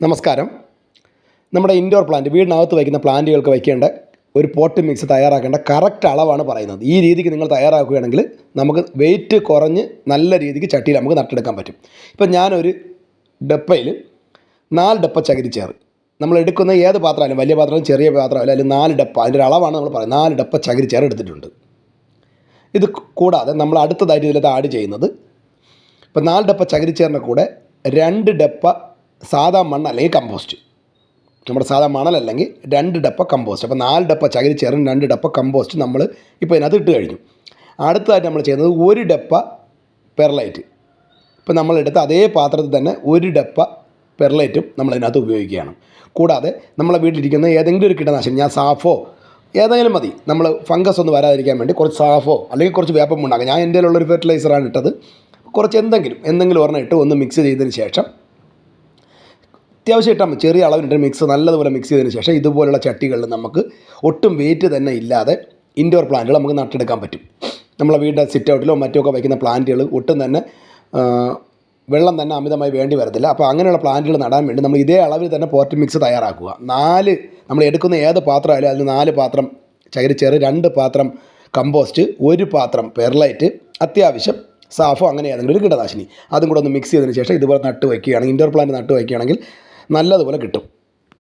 നമസ്കാരം. നമ്മുടെ indoor plant, വീടിനകത്ത് വയ്ക്കുന്ന പ്ലാന്റുകൾക്ക് വയ്ക്കേണ്ട ഒരു പോട്ട് മിക്സ് തയ്യാറാക്കേണ്ട കറക്റ്റ് അളവാണ് പറയുന്നത്. ഈ രീതിക്ക് നിങ്ങൾ തയ്യാറാക്കുകയാണെങ്കിൽ നമുക്ക് വെയിറ്റ് കുറഞ്ഞ് നല്ല രീതിക്ക് ചട്ടിയിൽ നമുക്ക് നട്ടെടുക്കാൻ പറ്റും. ഇപ്പം ഞാനൊരു ഡപ്പയിൽ 4 ഡപ്പ ചകിരിച്ചേറ്, നമ്മൾ എടുക്കുന്ന ഏത് പാത്രമായാലും, വലിയ പാത്രം ചെറിയ പാത്രമല്ല, അല്ലെങ്കിൽ 4 ഡപ്പ, അതിൻ്റെ ഒരു അളവാണ് നമ്മൾ പറയുന്നത്. 4 ഡപ്പ ചകിരിച്ചേറ് എടുത്തിട്ടുണ്ട്. ഇത് കൂടാതെ നമ്മൾ അടുത്തതായിട്ട് ഇതിലത് ആഡ് ചെയ്യുന്നത്, ഇപ്പം 4 ഡപ്പ ചകിരിച്ചേറിൻ്റെ കൂടെ 2 ഡപ്പ സാധാ മണ്ണ് അല്ലെങ്കിൽ കമ്പോസ്റ്റ്, നമ്മുടെ സാധാ മണലല്ലെങ്കിൽ 2 ഡപ്പ കമ്പോസ്റ്റ്. അപ്പോൾ 4 ഡപ്പ ചകിരിച്ചേറും 2 ഡപ്പ കമ്പോസ്റ്റ് നമ്മൾ ഇപ്പോൾ ഇതിനകത്ത് ഇട്ട് കഴിഞ്ഞു. അടുത്തതായിട്ട് നമ്മൾ ചെയ്യുന്നത് 1 ഡപ്പ പെർലൈറ്റ്. ഇപ്പോൾ നമ്മളെടുത്ത അതേ പാത്രത്തിൽ തന്നെ 1 ഡപ്പ പെർലൈറ്റും നമ്മളതിനകത്ത് ഉപയോഗിക്കുകയാണ്. കൂടാതെ നമ്മളെ വീട്ടിലിരിക്കുന്ന ഏതെങ്കിലും ഒരു കീടനാശിനി, ഞാൻ സാഫോ ഏതെങ്കിലും മതി, നമ്മൾ ഫംഗസ് ഒന്നും വരാതിരിക്കാൻ വേണ്ടി കുറച്ച് സാഫോ അല്ലെങ്കിൽ കുറച്ച് വേപ്പം ഉണ്ടാക്കാം. ഞാൻ എൻ്റെ ഉള്ളൊരു ഫെർട്ടിലൈസറാണ് ഇട്ടത്. കുറച്ച് എന്തെങ്കിലും ഒരെണ്ണം ഇട്ട് ഒന്ന് മിക്സ് ചെയ്തതിന് ശേഷം, അത്യാവശ്യം ഇട്ടാൽ ചെറിയ അളവിൻ്റെ മിക്സ് നല്ലതുപോലെ മിക്സ് ചെയ്തതിന് ശേഷം ഇതുപോലുള്ള ചട്ടികളിൽ നമുക്ക് ഒട്ടും വെയിറ്റ് തന്നെ ഇല്ലാതെ ഇൻഡോർ പ്ലാന്റുകൾ നമുക്ക് നട്ടെടുക്കാൻ പറ്റും. നമ്മളെ വീടിൻ്റെ സിറ്റ് ഔട്ടിലോ മറ്റൊക്കെ വയ്ക്കുന്ന പ്ലാന്റുകൾ ഒട്ടും തന്നെ വെള്ളം തന്നെ അമിതമായി വേണ്ടി വരത്തില്ല. അപ്പോൾ അങ്ങനെയുള്ള പ്ലാന്റുകൾ നടാൻ വേണ്ടി നമ്മൾ ഇതേ അളവിൽ തന്നെ പോട്ട് മിക്സ് തയ്യാറാക്കുക. 4 നമ്മൾ എടുക്കുന്ന ഏത് പാത്രമായാലും അതിന് 4 പാത്രം ചകിരിച്ചേറ്, 2 പാത്രം കമ്പോസ്റ്റ്, 1 പാത്രം പെർലൈറ്റ്, അത്യാവശ്യം സാഫോ അങ്ങനെ ഏതെങ്കിലും ഒരു കീടനാശിനി, അതും കൂടെ ഒന്ന് മിക്സ് ചെയ്തതിന് ശേഷം ഇതുപോലെ നട്ട് വയ്ക്കുകയാണെങ്കിൽ, ഇൻഡോർ പ്ലാന്റ് നട്ട് വയ്ക്കുകയാണെങ്കിൽ നല്ലതുപോലെ കിട്ടും.